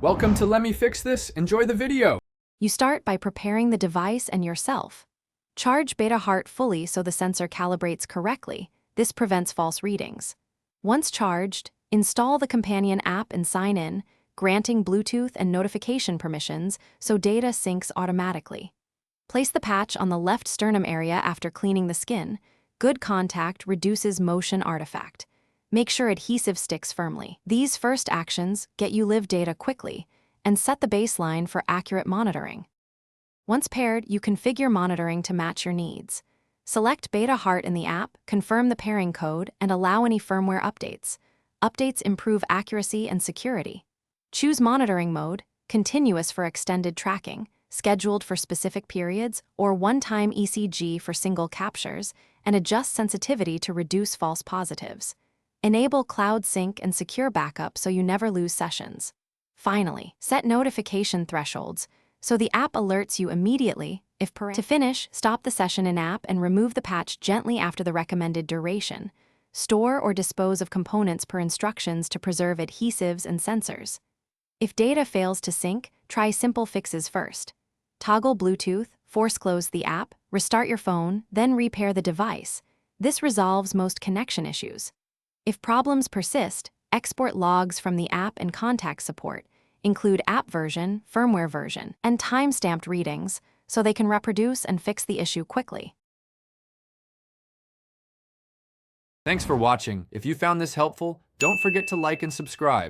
Welcome to Let Me Fix This. Enjoy the video. You start by preparing the device and yourself. Charge Beta Heart fully so the sensor calibrates correctly. This prevents false readings. Once charged, install the companion app and sign in, granting Bluetooth and notification permissions so data syncs automatically. Place the patch on the left sternum area after cleaning the skin. Good contact reduces motion artifact. Make sure adhesive sticks firmly. These first actions get you live data quickly and set the baseline for accurate monitoring. Once paired, you configure monitoring to match your needs. Select Beta Heart in the app, confirm the pairing code, and allow any firmware updates. Updates improve accuracy and security. Choose monitoring mode, continuous for extended tracking, scheduled for specific periods, or one-time ECG for single captures, and adjust sensitivity to reduce false positives. Enable cloud sync and secure backup so you never lose sessions. Finally, set notification thresholds so the app alerts you immediately if To finish, stop the session in app and remove the patch gently after the recommended duration. Store or dispose of components per instructions to preserve adhesives and sensors. If data fails to sync, try simple fixes first. Toggle Bluetooth, force close the app, restart your phone, then repair the device. This resolves most connection issues. If problems persist, export logs from the app and contact support. Include app version, firmware version, and time-stamped readings so they can reproduce and fix the issue quickly. Thanks for watching. If you found this helpful, don't forget to like and subscribe.